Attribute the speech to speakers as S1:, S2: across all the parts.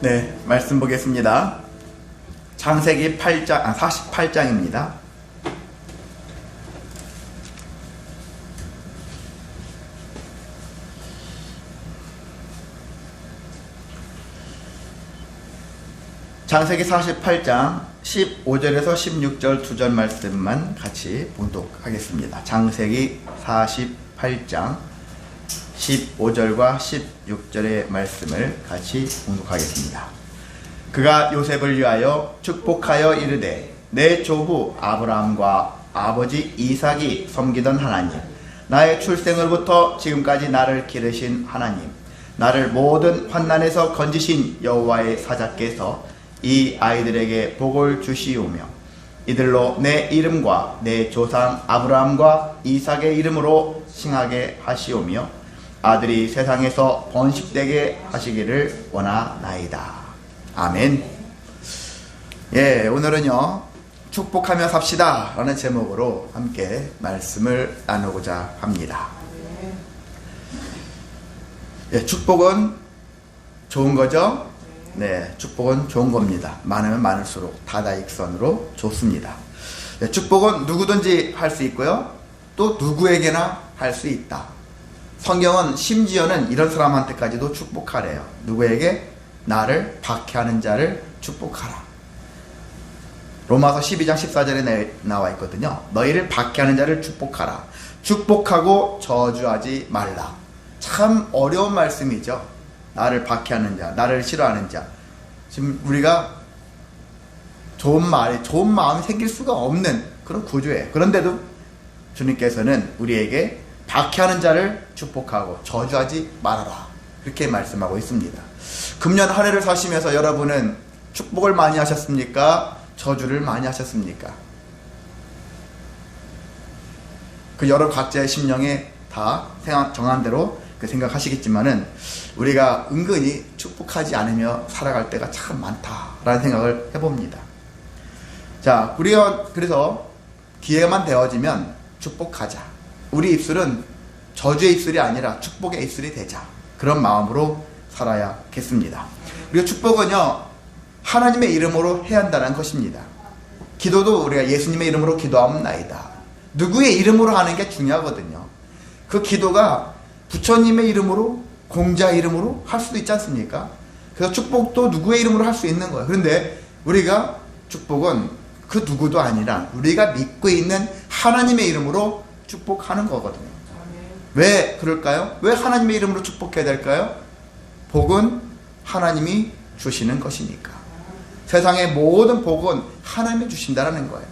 S1: 네, 말씀 보겠습니다. 창세기 48장입니다. 창세기 48장 15절에서 16절 2절 말씀만 같이 봉독하겠습니다. 창세기 48장 15절과 16절의 말씀을 같이 봉독하겠습니다. 그가 요셉을 위하여 축복하여 이르되 내 조부 아브라함과 아버지 이삭이 섬기던 하나님, 나의 출생으로부터 지금까지 나를 기르신 하나님, 나를 모든 환난에서 건지신 여호와의 사자께서 이 아이들에게 복을 주시오며 이들로 내 이름과 내 조상 아브라함과 이삭의 이름으로 칭하게 하시오며 아들이 세상에서 번식되게 하시기를 원하나이다. 아멘. 예, 오늘은요 축복하며 삽시다 라는 제목으로 함께 말씀을 나누고자 합니다. 예, 축복은 좋은 거죠? 네, 축복은 좋은 겁니다. 많으면 많을수록 다다익선으로 좋습니다. 네, 축복은 누구든지 할 수 있고요, 또 누구에게나 할 수 있다. 성경은 심지어는 이런 사람한테까지도 축복하래요. 누구에게? 나를 박해하는 자를 축복하라. 로마서 12장 14절에 나와 있거든요. 너희를 박해하는 자를 축복하라. 축복하고 저주하지 말라. 참 어려운 말씀이죠. 나를 박해하는 자, 나를 싫어하는 자. 지금 우리가 좋은 마음이 생길 수가 없는 그런 구조예요. 그런데도 주님께서는 우리에게 박해하는 자를 축복하고 저주하지 말아라, 이렇게 말씀하고 있습니다. 금년 한 해를 사시면서 여러분은 축복을 많이 하셨습니까? 저주를 많이 하셨습니까? 그 여러 각자의 심령에 다 정한 대로 생각하시겠지만은 우리가 은근히 축복하지 않으며 살아갈 때가 참 많다라는 생각을 해봅니다. 자, 우리가 그래서 기회만 되어지면 축복하자. 우리 입술은 저주의 입술이 아니라 축복의 입술이 되자. 그런 마음으로 살아야겠습니다. 그리고 축복은요, 하나님의 이름으로 해야 한다는 것입니다. 기도도 우리가 예수님의 이름으로 기도하옵나이다. 누구의 이름으로 하는 게 중요하거든요. 그 기도가 부처님의 이름으로, 공자 이름으로 할 수도 있지 않습니까? 그래서 축복도 누구의 이름으로 할 수 있는 거예요. 그런데 우리가 축복은 그 누구도 아니라 우리가 믿고 있는 하나님의 이름으로 축복하는 거거든요. 왜 그럴까요? 왜 하나님의 이름으로 축복해야 될까요? 복은 하나님이 주시는 것이니까. 세상의 모든 복은 하나님이 주신다는 거예요.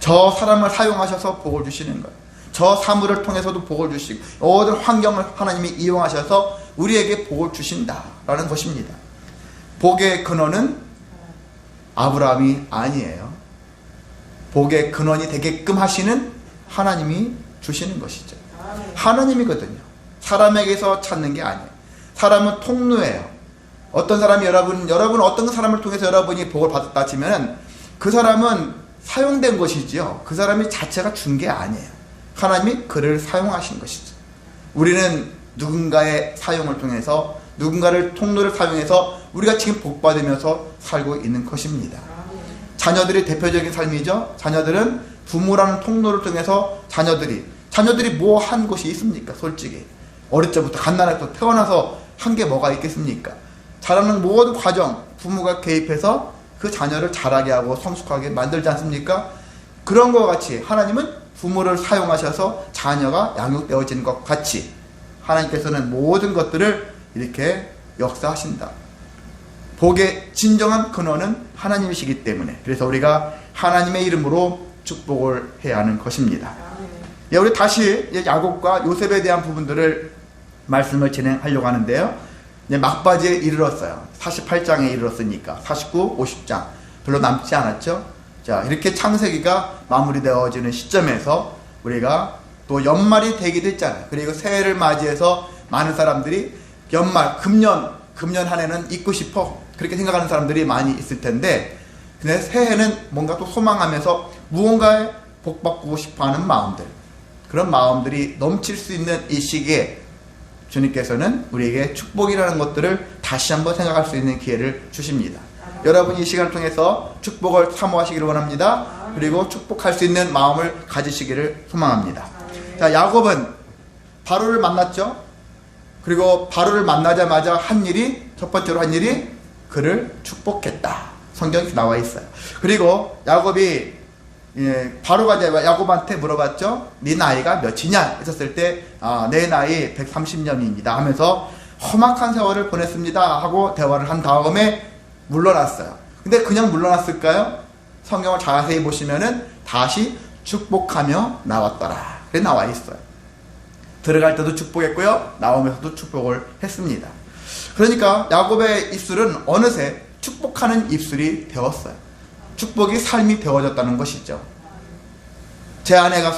S1: 저 사람을 사용하셔서 복을 주시는 거예요. 저 사물을 통해서도 복을 주시고 모든 환경을 하나님이 이용하셔서 우리에게 복을 주신다라는 것입니다. 복의 근원은 아브라함이 아니에요. 복의 근원이 되게끔 하시는 하나님이 주시는 것이죠. 하나님이거든요. 사람에게서 찾는 게 아니에요. 사람은 통로예요. 어떤 사람이 여러분 어떤 사람을 통해서 여러분이 복을 받았다 치면은 그 사람은 사용된 것이지요. 그 사람이 자체가 준 게 아니에요. 하나님이 그를 사용하신 것이죠. 우리는 누군가의 사용을 통해서, 누군가를 통로를 사용해서 우리가 지금 복받으면서 살고 있는 것입니다. 자녀들이 대표적인 삶이죠. 자녀들은 부모라는 통로를 통해서 자녀들이 뭐 한 것이 있습니까? 솔직히 어릴 때부터 갓난아기부터 태어나서 한 게 뭐가 있겠습니까? 자라는 모든 과정 부모가 개입해서 그 자녀를 자라게 하고 성숙하게 만들지 않습니까? 그런 것과 같이 하나님은 부모를 사용하셔서 자녀가 양육되어지는 것 같이 하나님께서는 모든 것들을 이렇게 역사하신다. 복의 진정한 근원은 하나님이시기 때문에, 그래서 우리가 하나님의 이름으로 축복을 해야 하는 것입니다. 예, 우리 다시 야곱과 요셉에 대한 부분들을 말씀을 진행하려고 하는데요. 이제 막바지에 이르렀어요. 48장에 이르렀으니까 49, 50장 별로 남지 않았죠. 자, 이렇게 창세기가 마무리되어지는 시점에서 우리가 또 연말이 되기도 했잖아요. 그리고 새해를 맞이해서 많은 사람들이 연말, 금년 한 해는 잊고 싶어, 그렇게 생각하는 사람들이 많이 있을 텐데, 근데 새해는 뭔가 또 소망하면서 무언가에 복받고 싶어하는 마음들, 그런 마음들이 넘칠 수 있는 이 시기에 주님께서는 우리에게 축복이라는 것들을 다시 한번 생각할 수 있는 기회를 주십니다. 여러분이 이 시간을 통해서 축복을 사모하시기를 원합니다. 그리고 축복할 수 있는 마음을 가지시기를 소망합니다. 자, 야곱은 바로를 만났죠. 그리고 바로를 만나자마자 첫 번째로 한 일이 그를 축복했다. 성경에 나와 있어요. 그리고 야곱이 바로가 이제 야곱한테 물어봤죠. 네 나이가 몇이냐 했었을 때 내 나이 130년입니다 하면서 험악한 세월을 보냈습니다 하고 대화를 한 다음에 물러났어요. 근데 그냥 물러났을까요? 성경을 자세히 보시면은 다시 축복하며 나왔더라. 그래 나와 있어요. 들어갈 때도 축복했고요, 나오면서도 축복을 했습니다. 그러니까 야곱의 입술은 어느새 축복하는 입술이 되었어요. 축복이 삶이 되어졌다는 것이죠. 제 아내가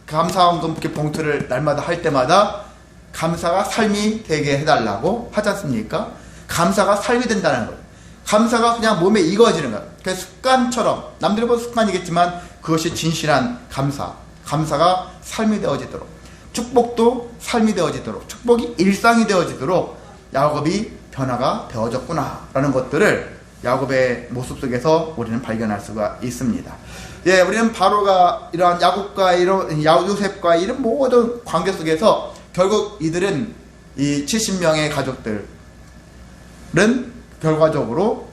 S1: 감사원금 이렇게 봉투를 날마다 할 때마다 감사가 삶이 되게 해달라고 하지 않습니까? 감사가 삶이 된다는 거예요. 감사가 그냥 몸에 익어지는 거예요. 그 습관처럼, 남들이 보는 습관이겠지만 그것이 진실한 감사가 삶이 되어지도록, 축복도 삶이 되어지도록, 축복이 일상이 되어지도록 야곱이 변화가 되어졌구나 라는 것들을 야곱의 모습 속에서 우리는 발견할 수가 있습니다. 예, 우리는 바로가 이러한 야곱과 요셉과 이런 모든 관계 속에서 결국 이들은 이 70명의 가족들은 결과적으로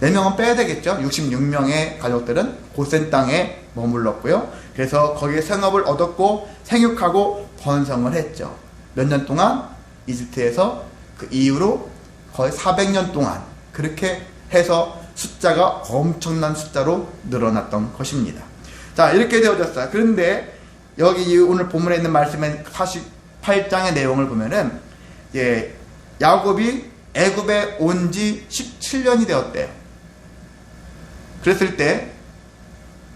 S1: 4명은 빼야 되겠죠. 66명의 가족들은 고센 땅에 머물렀고요. 그래서 거기에 생업을 얻었고 생육하고 번성을 했죠. 몇 년 동안 이집트에서 그 이후로 거의 400년 동안 그렇게 해서 숫자가 엄청난 숫자로 늘어났던 것입니다. 자, 이렇게 되어졌어요. 그런데 여기 오늘 본문에 있는 말씀의 48장의 내용을 보면은 야곱이 애굽에 온 지 17년이 되었대요. 그랬을 때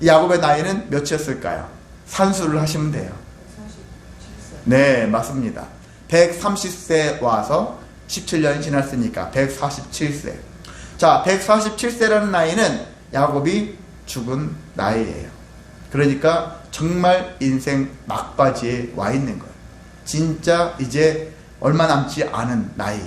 S1: 야곱의 나이는 몇이었을까요? 산수를 하시면 돼요. 147세. 네, 맞습니다. 130세 와서 17년이 지났으니까 147세. 자, 147세라는 나이는 야곱이 죽은 나이예요. 그러니까 정말 인생 막바지에 와 있는 거예요. 진짜 이제 얼마 남지 않은 나이.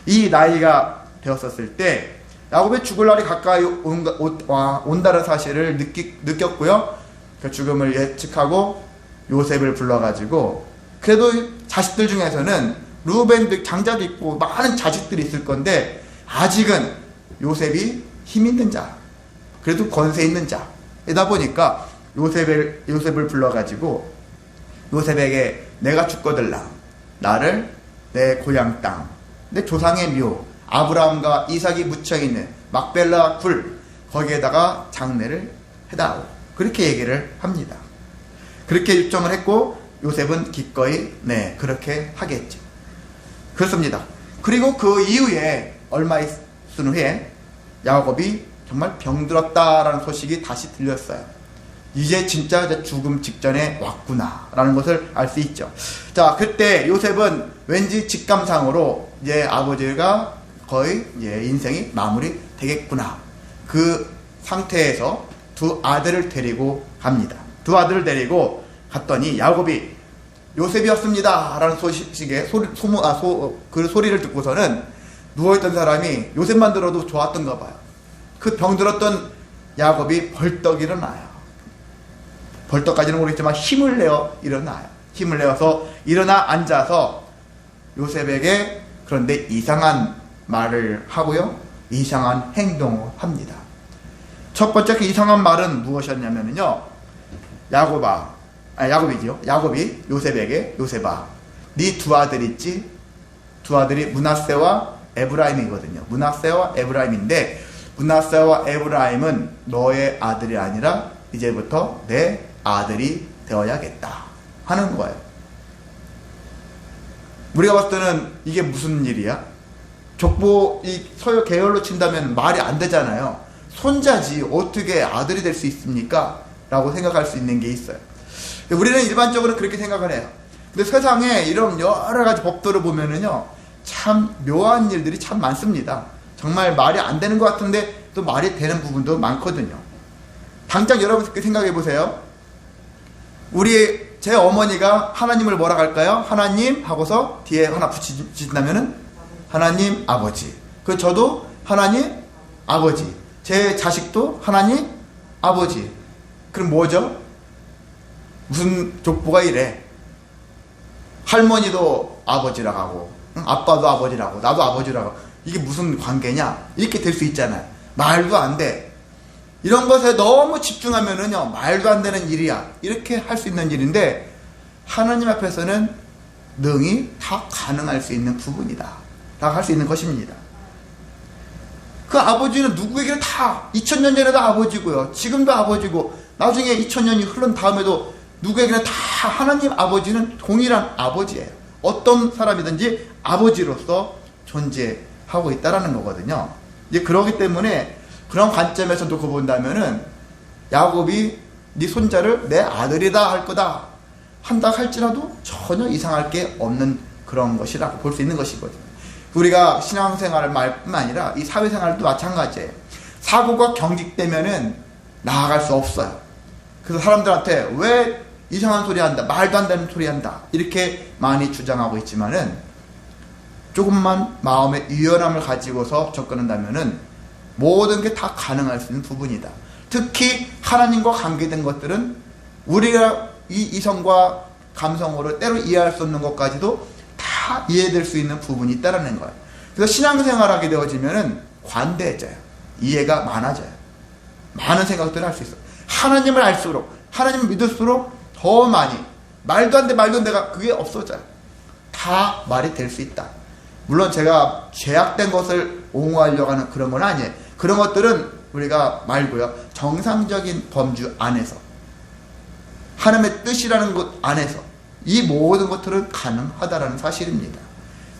S1: 이 나이가 되었었을 때 야곱의 죽을 날이 가까이 온다는 사실을 느꼈고요. 그 죽음을 예측하고 요셉을 불러가지고, 그래도 자식들 중에서는 루벤도 장자도 있고 많은 자식들이 있을 건데 아직은 요셉이 힘 있는 자, 그래도 권세 있는 자이다 보니까 요셉을 불러가지고 요셉에게 내가 죽거들라 나를 내 고향 땅, 내 조상의 묘 아브라함과 이삭이 묻혀있는 막벨라 굴 거기에다가 장례를 해다오, 그렇게 얘기를 합니다. 그렇게 요청을 했고 요셉은 기꺼이 그렇게 하겠죠. 그렇습니다. 그리고 그 이후에 얼마 있은 후에 야곱이 정말 병들었다라는 소식이 다시 들렸어요. 이제 진짜 죽음 직전에 왔구나 라는 것을 알 수 있죠. 자, 그때 요셉은 왠지 직감상으로 이제 아버지가 거의 이제 인생이 마무리 되겠구나, 그 상태에서 두 아들을 데리고 갑니다. 두 아들을 데리고 갔더니 야곱이 요셉이었습니다 라는 소식에 그 소리를 듣고서는 누워있던 사람이 요셉만 들어도 좋았던가 봐요. 그 병들었던 야곱이 벌떡 일어나요. 벌떡까지는 모르겠지만 힘을 내어 일어나요. 힘을 내어서 일어나 앉아서 요셉에게 그런데 이상한 말을 하고요, 이상한 행동을 합니다. 첫 번째 그 이상한 말은 무엇이었냐면요, 야곱이 요셉에게, 요셉아, 네 두 아들 있지? 두 아들이 므낫세와 에브라임이거든요. 므낫세와 에브라임인데 므낫세와 에브라임은 너의 아들이 아니라 이제부터 내 아들이 되어야겠다 하는 거예요. 우리가 봤을 때는 이게 무슨 일이야? 족보 이 서열 계열로 친다면 말이 안 되잖아요. 손자지 어떻게 아들이 될 수 있습니까? 라고 생각할 수 있는 게 있어요. 우리는 일반적으로 그렇게 생각을 해요. 근데 세상에 이런 여러 가지 법들을 보면은요, 참 묘한 일들이 참 많습니다. 정말 말이 안 되는 것 같은데 또 말이 되는 부분도 많거든요. 당장 여러분 생각해 보세요. 우리 제 어머니가 하나님을 뭐라 할까요? 하나님 하고서 뒤에 하나 붙이신다면은 하나님 아버지. 그 저도 하나님 아버지. 제 자식도 하나님 아버지. 그럼 뭐죠? 무슨 족보가 이래? 할머니도 아버지라고 하고, 아빠도 아버지라고, 나도 아버지라고. 이게 무슨 관계냐? 이렇게 될 수 있잖아요. 말도 안 돼. 이런 것에 너무 집중하면은요, 말도 안 되는 일이야. 이렇게 할 수 있는 일인데, 하나님 앞에서는 능히 다 가능할 수 있는 부분이다. 다 할 수 있는 것입니다. 그 아버지는 누구에게는 다 2000년 전에도 아버지고요. 지금도 아버지고, 나중에 2000년이 흐른 다음에도 누구에게는 다 하나님 아버지는 동일한 아버지예요. 어떤 사람이든지 아버지로서 존재하고 있다는 거거든요. 이제 그러기 때문에 그런 관점에서 놓고 본다면은 야곱이 네 손자를 내 아들이다 할 거다 한다 할지라도 전혀 이상할 게 없는 그런 것이라고 볼 수 있는 것이거든요. 우리가 신앙생활뿐만 아니라 이 사회생활도 마찬가지예요. 사고가 경직되면은 나아갈 수 없어요. 그래서 사람들한테 왜 이상한 소리 한다, 말도 안 되는 소리 한다 이렇게 많이 주장하고 있지만은 조금만 마음의 유연함을 가지고서 접근한다면은 모든 게 다 가능할 수 있는 부분이다. 특히 하나님과 관계된 것들은 우리가 이 이성과 감성으로 때로 이해할 수 없는 것까지도 다 이해될 수 있는 부분이 있다는 거예요. 그래서 신앙생활하게 되어지면은 관대해져요. 이해가 많아져요. 많은 생각들을 할 수 있어요. 하나님을 알수록, 하나님을 믿을수록 더 많이, 말도 안 돼, 말도 안 돼가 그게 없어져요. 다 말이 될 수 있다. 물론 제가 죄악된 것을 옹호하려고 하는 그런 건 아니에요. 그런 것들은 우리가 말고요. 정상적인 범주 안에서, 하나님의 뜻이라는 것 안에서 이 모든 것들은 가능하다라는 사실입니다.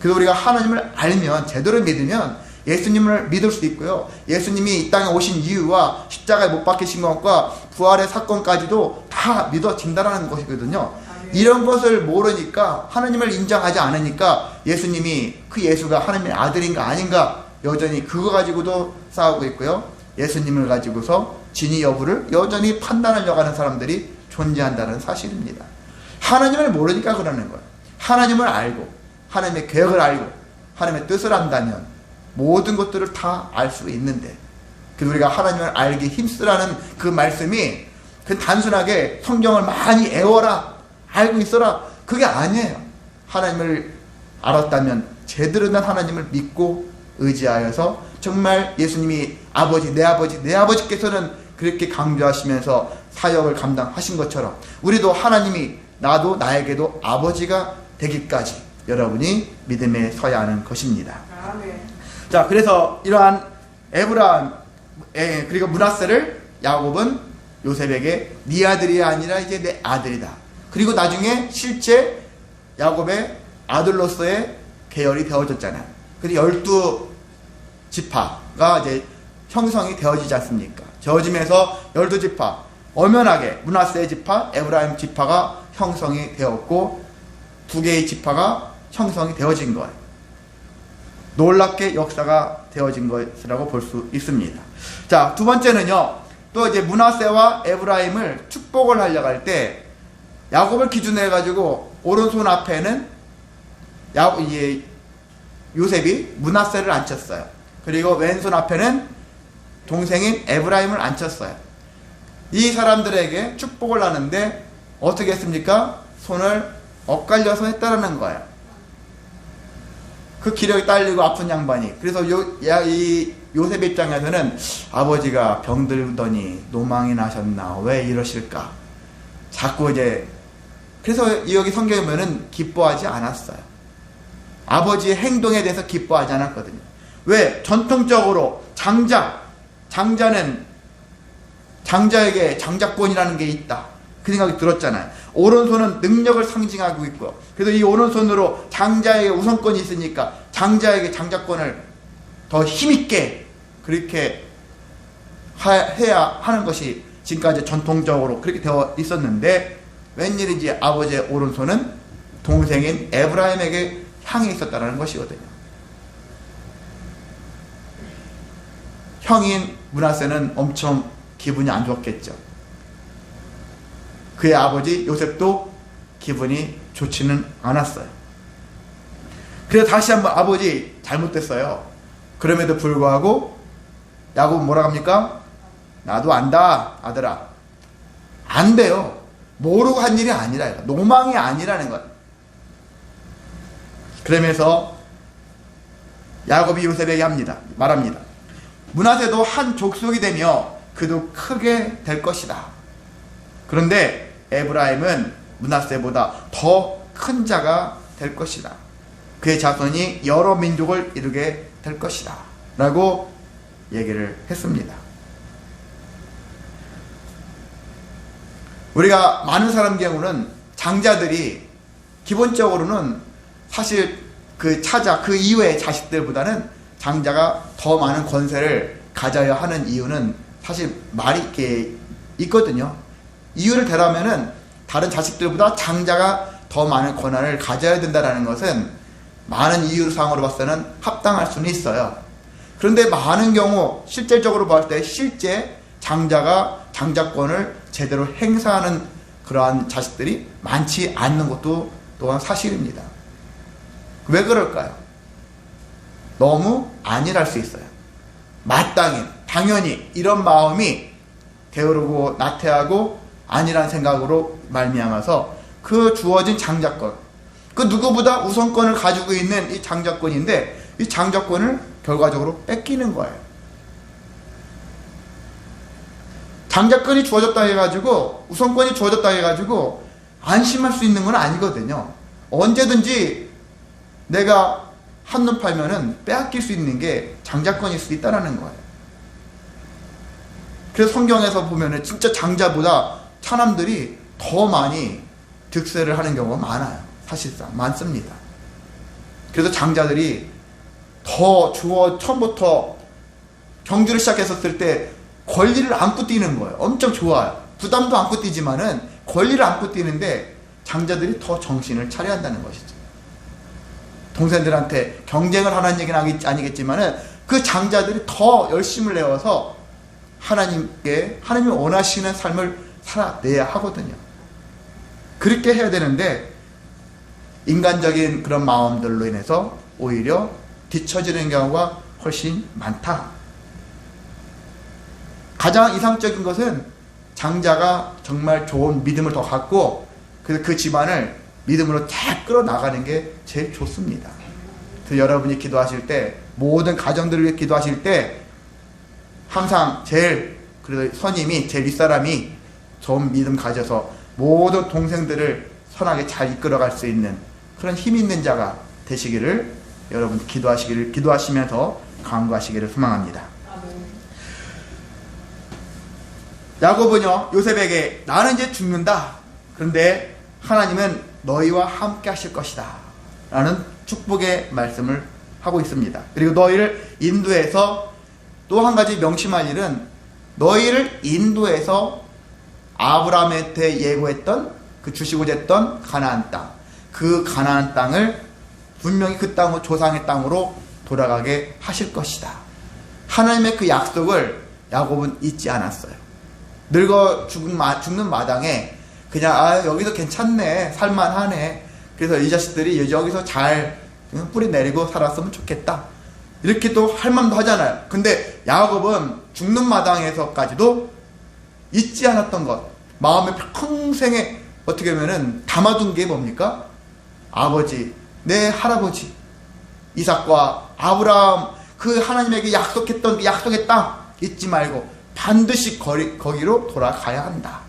S1: 그래서 우리가 하나님을 알면, 제대로 믿으면 예수님을 믿을 수 있고요. 예수님이 이 땅에 오신 이유와 십자가에 못 박히신 것과 부활의 사건까지도 다 믿어진다는 것이거든요. 이런 것을 모르니까, 하나님을 인정하지 않으니까 예수님이, 그 예수가 하나님의 아들인가 아닌가 여전히 그거 가지고도 싸우고 있고요. 예수님을 가지고서 진위 여부를 여전히 판단하려고 하는 사람들이 존재한다는 사실입니다. 하나님을 모르니까 그러는 거예요. 하나님을 알고, 하나님의 계획을 알고, 하나님의 뜻을 안다면 모든 것들을 다 알 수 있는데, 그래서 우리가 하나님을 알기 힘쓰라는 그 말씀이 그 단순하게 성경을 많이 애워라, 알고 있어라, 그게 아니에요. 하나님을 알았다면 제대로 된 하나님을 믿고 의지하여서 정말 예수님이 아버지, 내 아버지, 내 아버지께서는 그렇게 강조하시면서 사역을 감당하신 것처럼 우리도 하나님이 나도 나에게도 아버지가 되기까지 여러분이 믿음에 서야 하는 것입니다. 자, 그래서 이러한 에브라임 그리고 므낫세를 야곱은 요셉에게 네 아들이 아니라 이제 내 아들이다. 그리고 나중에 실제 야곱의 아들로서의 계열이 되어졌잖아요. 그래서 12지파가 이제 형성이 되어지지 않습니까? 되어지면서 12지파 엄연하게 므낫세 지파, 에브라임 지파가 형성이 되었고 2개의 지파가 형성이 되어진 거예요. 놀랍게 역사가 되어진 것이라고 볼 수 있습니다. 자, 두 번째는요. 또 이제 므낫세와 에브라임을 축복을 하려고 할 때 야곱을 기준으로 해가지고 오른손 앞에는 요셉이 므낫세를 앉혔어요. 그리고 왼손 앞에는 동생인 에브라임을 앉혔어요. 이 사람들에게 축복을 하는데 어떻게 했습니까? 손을 엇갈려서 했다라는 거예요. 그 기력이 딸리고 아픈 양반이. 그래서 이 요셉 입장에서는 아버지가 병들더니 노망이 나셨나, 왜 이러실까, 자꾸 이제. 그래서 여기 성경에 보면은 기뻐하지 않았어요. 아버지의 행동에 대해서 기뻐하지 않았거든요. 왜? 전통적으로 장자는 장자에게 장자권이라는 게 있다, 그 생각이 들었잖아요. 오른손은 능력을 상징하고 있고, 그래서 이 오른손으로 장자에게 우선권이 있으니까 장자에게 장자권을 더 힘있게 그렇게 해야 하는 것이 지금까지 전통적으로 그렇게 되어 있었는데, 웬일인지 아버지의 오른손은 동생인 에브라임에게 향해 있었다는 것이거든요. 형인 므낫세는 엄청 기분이 안 좋았겠죠. 그의 아버지 요셉도 기분이 좋지는 않았어요. 그래서 다시 한번 아버지 잘못됐어요. 그럼에도 불구하고 야곱은 뭐라 합니까? 나도 안다 아들아. 안 돼요. 모르고 한 일이 아니라 노망이 아니라는 것. 그러면서 야곱이 요셉에게 말합니다. 므낫세도 한 족속이 되며 그도 크게 될 것이다. 그런데 에브라임은 므낫세보다 더 큰 자가 될 것이다. 그의 자손이 여러 민족을 이루게 될 것이다 라고 얘기를 했습니다. 우리가 많은 사람 경우는 장자들이 기본적으로는 사실 그 이후의 자식들보다는 장자가 더 많은 권세를 가져야 하는 이유는 사실 말이 이렇게 있거든요. 이유를 대라면은 다른 자식들보다 장자가 더 많은 권한을 가져야 된다는 것은 많은 이유상으로 봐서는 합당할 수는 있어요. 그런데 많은 경우 실질적으로 봤을 때 실제 장자가 장자권을 제대로 행사하는 그러한 자식들이 많지 않는 것도 또한 사실입니다. 왜 그럴까요? 너무 안일할 수 있어요. 마땅히 당연히 이런 마음이 게으르고 나태하고 안일한 생각으로 말미암아서 그 주어진 장자권, 그 누구보다 우선권을 가지고 있는 이 장자권인데 이 장자권을 결과적으로 뺏기는 거예요. 장자권이 주어졌다 해가지고 우선권이 주어졌다 해가지고 안심할 수 있는 건 아니거든요. 언제든지 내가 한눈 팔면은 빼앗길 수 있는 게 장자권일 수 있다는 거예요. 그래서 성경에서 보면은 진짜 장자보다 차남들이 더 많이 득세를 하는 경우가 많아요. 사실상 많습니다. 그래서 장자들이 더 처음부터 경주를 시작했었을 때 권리를 안고 뛰는 거예요. 엄청 좋아요. 부담도 안고 뛰지만은 권리를 안고 뛰는데 장자들이 더 정신을 차려야 한다는 것이죠. 동생들한테 경쟁을 하는 얘기는 아니겠지만은 그 장자들이 더 열심을 내어서 하나님이 원하시는 삶을 살아내야 하거든요. 그렇게 해야 되는데 인간적인 그런 마음들로 인해서 오히려 뒤처지는 경우가 훨씬 많다. 가장 이상적인 것은 장자가 정말 좋은 믿음을 더 갖고 그 집안을 믿음으로 잘 끌어나가는 게 제일 좋습니다. 그래서 여러분이 기도하실 때 모든 가정들을 위해 기도하실 때 항상 제일 그래도 선임이 제일 윗사람이 좋은 믿음 가져서 모든 동생들을 선하게 잘 이끌어갈 수 있는 그런 힘 있는 자가 되시기를 여러분 기도하시면서 간구하시기를 소망합니다. 야곱은요 요셉에게 나는 이제 죽는다. 그런데 하나님은 너희와 함께 하실 것이다 라는 축복의 말씀을 하고 있습니다. 그리고 너희를 인도해서 또 한 가지 명심할 일은 너희를 인도해서 아브라함한테 예고했던 그 주시고자 했던 가나안 땅, 그 가나안 땅을 분명히 그 땅으로 조상의 땅으로 돌아가게 하실 것이다. 하나님의 그 약속을 야곱은 잊지 않았어요. 늙어 죽는 마당에 그냥 여기서 괜찮네, 살만하네, 그래서 이 자식들이 여기서 잘 뿌리 내리고 살았으면 좋겠다 이렇게 또 할 만도 하잖아요. 근데 야곱은 죽는 마당에서까지도 잊지 않았던 것, 마음에 평생에 어떻게 보면은 담아둔 게 뭡니까? 아버지, 내 할아버지 이삭과 아브라함 그 하나님에게 약속했던 그 약속의 땅 잊지 말고 반드시 거기로 돌아가야 한다.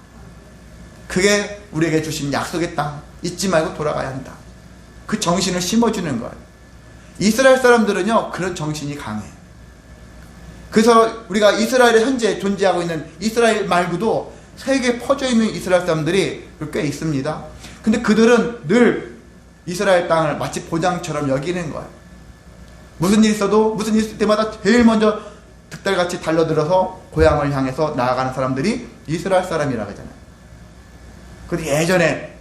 S1: 그게 우리에게 주신 약속의 땅 잊지 말고 돌아가야 한다. 그 정신을 심어주는 거예요. 이스라엘 사람들은요 그런 정신이 강해요. 그래서 우리가 이스라엘에 현재 존재하고 있는 이스라엘 말고도 세계에 퍼져 있는 이스라엘 사람들이 꽤 있습니다. 근데 그들은 늘 이스라엘 땅을 마치 보장처럼 여기는 거예요. 무슨 일 있을 때마다 제일 먼저 득달같이 달려들어서 고향을 향해서 나아가는 사람들이 이스라엘 사람이라고 하잖아요. 근데 예전에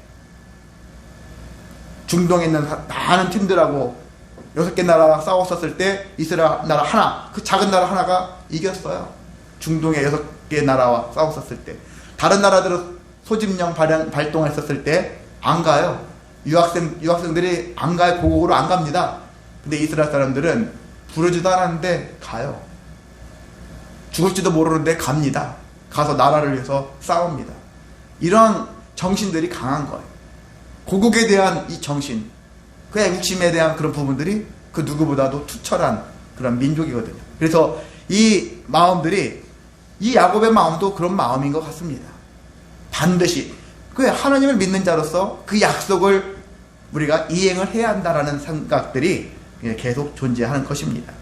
S1: 중동에 있는 많은 팀들하고 6개 나라가 싸웠었을 때 이스라엘 나라 하나, 그 작은 나라 하나가 이겼어요. 중동의 6개 나라와 싸웠었을 때. 다른 나라들은 소집령 발동했었을 때 안 가요. 유학생들이 안 가요. 고국으로 안 갑니다. 근데 이스라엘 사람들은 부르지도 않았는데 가요. 죽을지도 모르는데 갑니다. 가서 나라를 위해서 싸웁니다. 이런 정신들이 강한 거예요. 고국에 대한 이 정신, 그 애국심에 대한 그런 부분들이 그 누구보다도 투철한 그런 민족이거든요. 그래서 이 마음들이, 이 야곱의 마음도 그런 마음인 것 같습니다. 반드시 그 하나님을 믿는 자로서 그 약속을 우리가 이행을 해야 한다라는 생각들이 계속 존재하는 것입니다.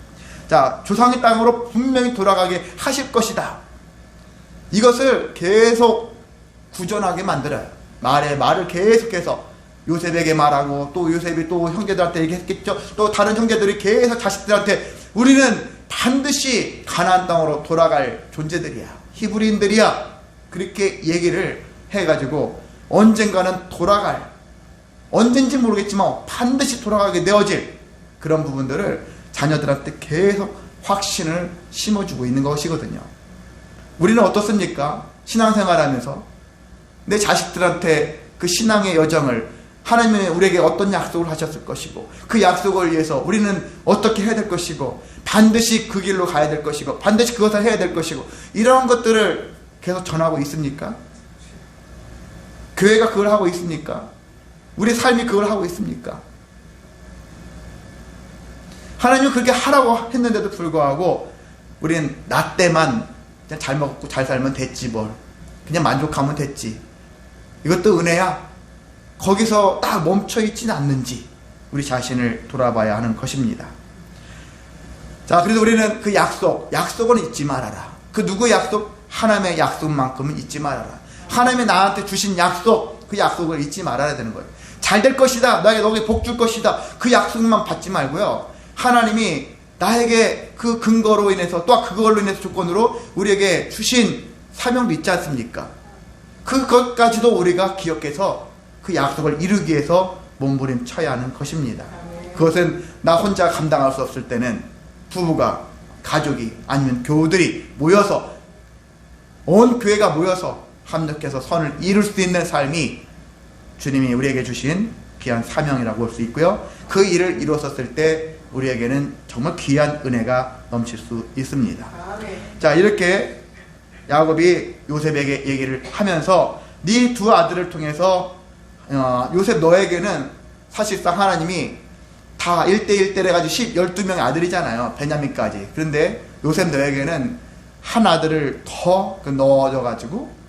S1: 자, 조상의 땅으로 분명히 돌아가게 하실 것이다. 이것을 계속 구전하게 만들어요. 말을 계속해서 요셉에게 말하고, 또 요셉이 또 형제들한테 얘기했겠죠. 또 다른 형제들이 계속 자식들한테 우리는 반드시 가나안 땅으로 돌아갈 존재들이야, 히브리인들이야, 그렇게 얘기를 해가지고 언젠가는 돌아갈, 언젠지 모르겠지만 반드시 돌아가게 되어질 그런 부분들을 자녀들한테 계속 확신을 심어주고 있는 것이거든요. 우리는 어떻습니까? 신앙생활하면서 내 자식들한테 그 신앙의 여정을, 하나님이 우리에게 어떤 약속을 하셨을 것이고, 그 약속을 위해서 우리는 어떻게 해야 될 것이고, 반드시 그 길로 가야 될 것이고, 반드시 그것을 해야 될 것이고, 이런 것들을 계속 전하고 있습니까? 교회가 그걸 하고 있습니까? 우리 삶이 그걸 하고 있습니까? 하나님은 그렇게 하라고 했는데도 불구하고 우리는 나 때만 그냥 잘 먹고 잘 살면 됐지, 뭘 그냥 만족하면 됐지, 이것도 은혜야, 거기서 딱 멈춰있지는 않는지 우리 자신을 돌아봐야 하는 것입니다. 자, 그래서 우리는 그 약속은 잊지 말아라. 그 누구 약속? 하나님의 약속만큼은 잊지 말아라. 하나님이 나한테 주신 약속, 그 약속을 잊지 말아야 되는 거예요. 잘 될 것이다, 너에게 복 줄 것이다, 그 약속만 받지 말고요, 하나님이 나에게 그 근거로 인해서, 또 그걸로 인해서 조건으로 우리에게 주신 사명도 있지 않습니까? 그것까지도 우리가 기억해서 그 약속을 이루기 위해서 몸부림쳐야 하는 것입니다. 그것은 나 혼자 감당할 수 없을 때는 부부가, 가족이, 아니면 교우들이 모여서, 온 교회가 모여서 합력해서 선을 이룰 수 있는 삶이 주님이 우리에게 주신 귀한 사명이라고 볼 수 있고요. 그 일을 이루었을 때 우리에게는 정말 귀한 은혜가 넘칠 수 있습니다. 자, 이렇게 야곱이 요셉에게 얘기를 하면서 네 두 아들을 통해서 요셉 너에게는 사실상 하나님이 다 1대1대 해가지고 12명의 아들이잖아요, 베냐민까지. 그런데 요셉 너에게는 한 아들을 더 넣어줘가지고,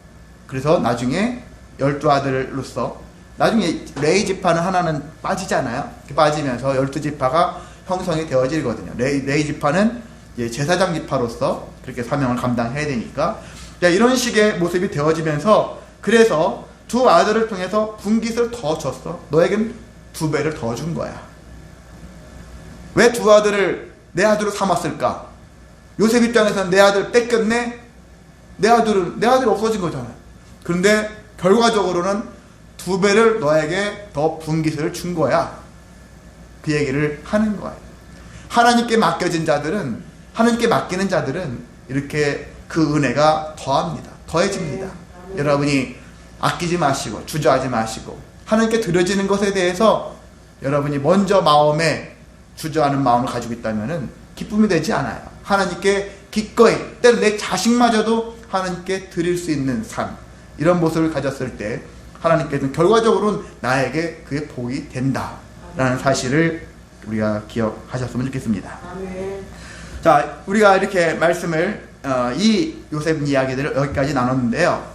S1: 그래서 나중에 12아들로서 나중에 레위 지파는 하나는 빠지잖아요. 빠지면서 12지파가 형성이 되어지거든요. 레위 지파는 제사장 지파로서 그렇게 사명을 감당해야 되니까, 이런 식의 모습이 되어지면서, 그래서 두 아들을 통해서 분깃을 더 줬어. 너에겐 2배를 더 준 거야. 왜 두 아들을 내 아들로 삼았을까? 요셉 입장에서는 내 아들 뺏겼네? 내 아들이 없어진 거잖아요. 그런데 결과적으로는 2배를 너에게 더 분깃을 준 거야. 그 얘기를 하는 거예요. 하나님께 맡겨진 자들은, 하나님께 맡기는 자들은 이렇게 그 은혜가 더합니다. 더해집니다. 여러분이 아끼지 마시고 주저하지 마시고 하나님께 드려지는 것에 대해서 여러분이 먼저 마음에 주저하는 마음을 가지고 있다면 기쁨이 되지 않아요. 하나님께 기꺼이, 때로 내 자식마저도 하나님께 드릴 수 있는 삶, 이런 모습을 가졌을 때 하나님께서는 결과적으로는 나에게 그게 복이 된다라는 사실을 우리가 기억하셨으면 좋겠습니다. 자, 우리가 이렇게 말씀을 이 요셉 이야기들을 여기까지 나눴는데요,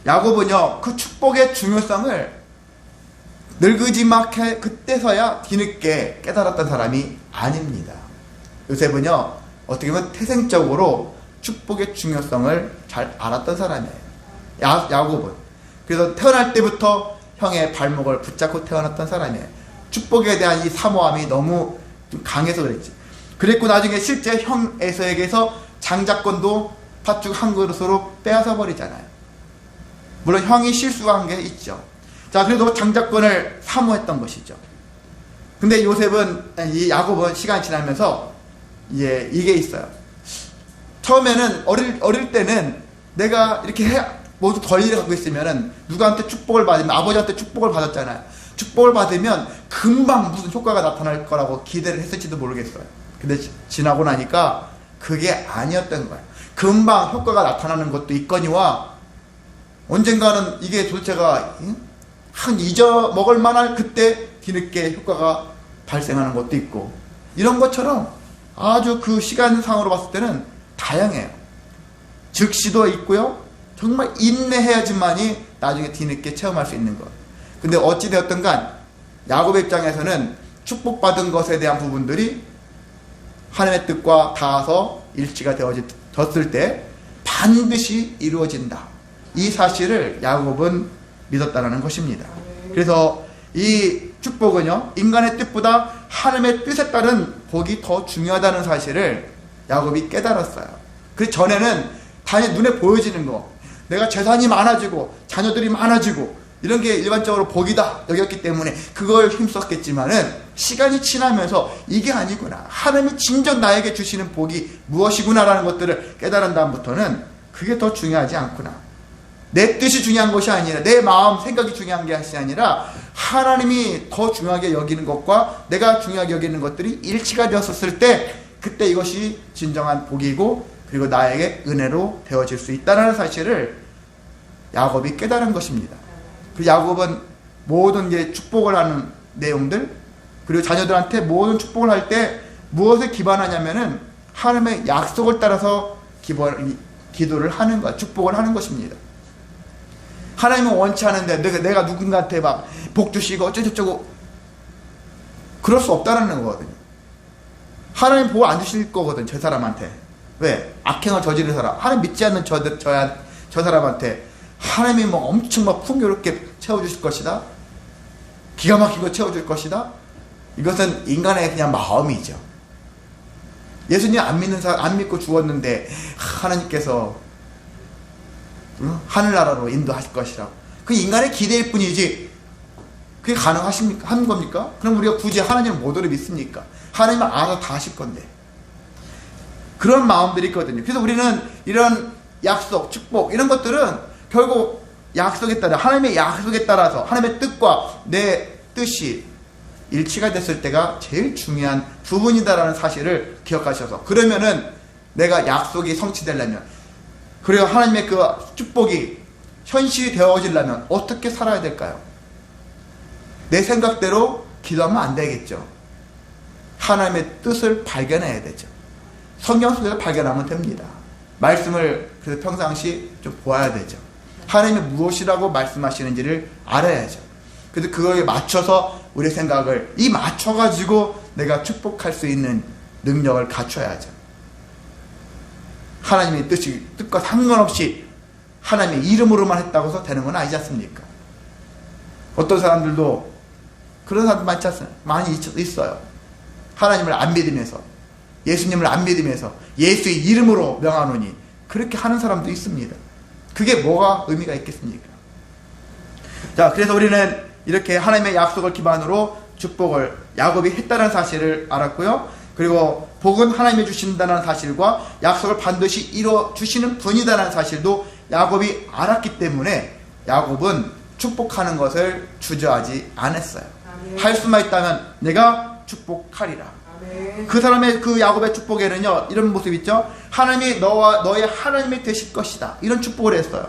S1: 야곱은요 그 축복의 중요성을 늙으지막해 그때서야 뒤늦게 깨달았던 사람이 아닙니다. 요셉은요 어떻게 보면 태생적으로 축복의 중요성을 잘 알았던 사람이에요. 야곱은 그래서 태어날 때부터 형의 발목을 붙잡고 태어났던 사람이에요. 축복에 대한 이 사모함이 너무 좀 강해서 그랬지. 그랬고 나중에 실제 형 에서에게서 장자권도 팥죽 한 그릇으로 빼앗아 버리잖아요. 물론 형이 실수한 게 있죠. 자, 그래도 장자권을 사모했던 것이죠. 근데 이 야곱은 시간이 지나면서 이게 있어요. 처음에는 어릴 때는 내가 이렇게 모두 권리를 갖고 있으면은 누구한테 축복을 받으면 아버지한테 축복을 받았잖아요. 축복을 받으면 금방 무슨 효과가 나타날 거라고 기대를 했을지도 모르겠어요. 근데 지나고 나니까 그게 아니었던 거예요. 금방 효과가 나타나는 것도 있거니와 언젠가는 이게 도대체가 한 잊어먹을 만한 그때 뒤늦게 효과가 발생하는 것도 있고, 이런 것처럼 아주 그 시간상으로 봤을 때는 다양해요. 즉시도 있고요, 정말 인내해야지만이 나중에 뒤늦게 체험할 수 있는 것. 근데 어찌되었든 간 야곱의 입장에서는 축복받은 것에 대한 부분들이 하나님의 뜻과 닿아서 일치가 되어졌을 때 반드시 이루어진다, 이 사실을 야곱은 믿었다는 것입니다. 그래서 이 축복은요, 인간의 뜻보다 하나님의 뜻에 따른 복이 더 중요하다는 사실을 야곱이 깨달았어요. 그 전에는 단지 눈에 보여지는 거, 내가 재산이 많아지고 자녀들이 많아지고 이런 게 일반적으로 복이다 여겼기 때문에 그걸 힘썼겠지만은, 시간이 지나면서 이게 아니구나, 하나님이 진정 나에게 주시는 복이 무엇이구나라는 것들을 깨달은 다음부터는 그게 더 중요하지 않구나, 내 뜻이 중요한 것이 아니라 내 마음 생각이 중요한 것이 아니라 하나님이 더 중요하게 여기는 것과 내가 중요하게 여기는 것들이 일치가 되었을 때 그때 이것이 진정한 복이고 그리고 나에게 은혜로 되어질 수 있다는 사실을 야곱이 깨달은 것입니다. 그 야곱은 모든 게 축복을 하는 내용들, 그리고 자녀들한테 모든 축복을 할 때 무엇에 기반하냐면은 하나님의 약속을 따라서 기도를 하는 것, 축복을 하는 것입니다. 하나님은 원치 않은데 내가 누군가한테 막 복 주시고 어쩌고저쩌고 그럴 수 없다는 거거든요. 하나님 복 안 주실 거거든, 저 사람한테. 왜? 악행을 저지른 사람, 하나님 믿지 않는 저 사람한테 하나님이 뭐 엄청 막 풍요롭게 채워주실 것이다, 기가 막힌 거 채워줄 것이다, 이것은 인간의 그냥 마음이죠. 예수님 안 믿는 사람, 안 믿고 죽었는데 하나님께서 하늘나라로 인도하실 것이라고, 그 인간의 기대일 뿐이지 그게 가능하십니까? 하는 겁니까? 그럼 우리가 굳이 하나님을 뭐로 믿습니까? 하나님은 알아서 다 하실 건데. 그런 마음들이 있거든요. 그래서 우리는 이런 약속, 축복 이런 것들은 결국 약속에 따라, 하나님의 약속에 따라서 하나님의 뜻과 내 뜻이 일치가 됐을 때가 제일 중요한 부분이다라는 사실을 기억하셔서, 그러면은 내가 약속이 성취되려면, 그리고 하나님의 그 축복이 현실이 되어지려면 어떻게 살아야 될까요? 내 생각대로 기도하면 안 되겠죠. 하나님의 뜻을 발견해야 되죠. 성경 속에서 발견하면 됩니다. 말씀을 그래서 평상시 좀 보아야 되죠. 하나님이 무엇이라고 말씀하시는지를 알아야죠. 그래서 그거에 맞춰서 우리 생각을 맞춰가지고 내가 축복할 수 있는 능력을 갖춰야죠. 하나님의 뜻과 상관없이 하나님의 이름으로만 했다고 해서 되는 건 아니지 않습니까? 어떤 사람들도 그런 사람들 많지 않습니까? 많이 있어요. 하나님을 안 믿으면서, 예수님을 안 믿으면서 예수의 이름으로 명하노니, 그렇게 하는 사람도 있습니다. 그게 뭐가 의미가 있겠습니까? 자, 그래서 우리는 이렇게 하나님의 약속을 기반으로 축복을 야곱이 했다는 사실을 알았고요. 그리고 복은 하나님이 주신다는 사실과 약속을 반드시 이루어 주시는 분이다라는 사실도 야곱이 알았기 때문에 야곱은 축복하는 것을 주저하지 않았어요. 아멘. 할 수만 있다면 내가 축복하리라. 아멘. 그 사람의, 그 야곱의 축복에는요, 이런 모습 있죠. 하나님이 너의 하나님이 되실 것이다, 이런 축복을 했어요.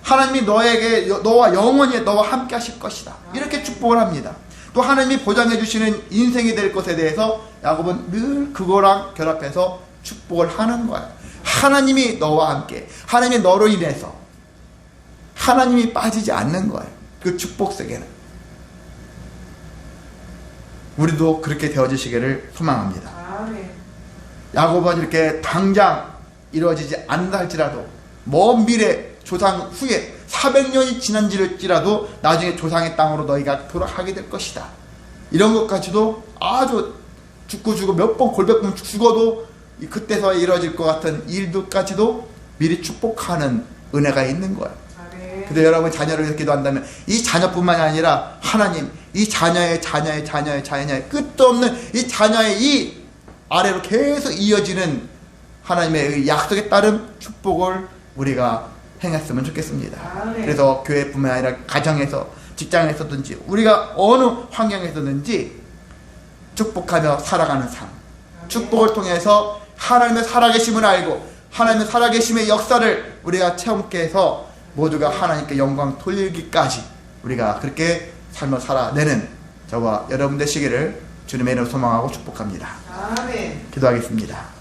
S1: 하나님이 너와 영원히 너와 함께 하실 것이다, 이렇게 축복을 합니다. 또 하나님이 보장해 주시는 인생이 될 것에 대해서 야곱은 늘 그거랑 결합해서 축복을 하는 거예요. 하나님이 너와 함께, 하나님이 너로 인해서, 하나님이 빠지지 않는 거예요. 그 축복 속에는. 우리도 그렇게 되어지시기를 소망합니다. 야곱은 이렇게 당장 이루어지지 않는다 할지라도 먼 미래, 조상 후에 400년이 지난지랄지라도 나중에 조상의 땅으로 너희가 돌아가게 될 것이다, 이런 것까지도 아주 죽고 몇 번 골백번 죽어도 그때서 이루어질 것 같은 일들까지도 미리 축복하는 은혜가 있는 거예요. 근데 여러분 자녀를 위해서 기도한다면 이 자녀뿐만이 아니라 하나님, 이 자녀의 끝도 없는 이 자녀의 이 아래로 계속 이어지는 하나님의 약속에 따른 축복을 우리가 행했으면 좋겠습니다.
S2: 아멘.
S1: 그래서 교회뿐만 아니라 가정에서, 직장에서든지 우리가 어느 환경에서든지 축복하며 살아가는 삶, 축복을 통해서 하나님의 살아계심을 알고 하나님의 살아계심의 역사를 우리가 체험케 해서 모두가 하나님께 영광 돌리기까지 우리가 그렇게 삶을 살아내는 저와 여러분 되시기를 주님의 이름으로 소망하고 축복합니다.
S2: 아멘.
S1: 기도하겠습니다.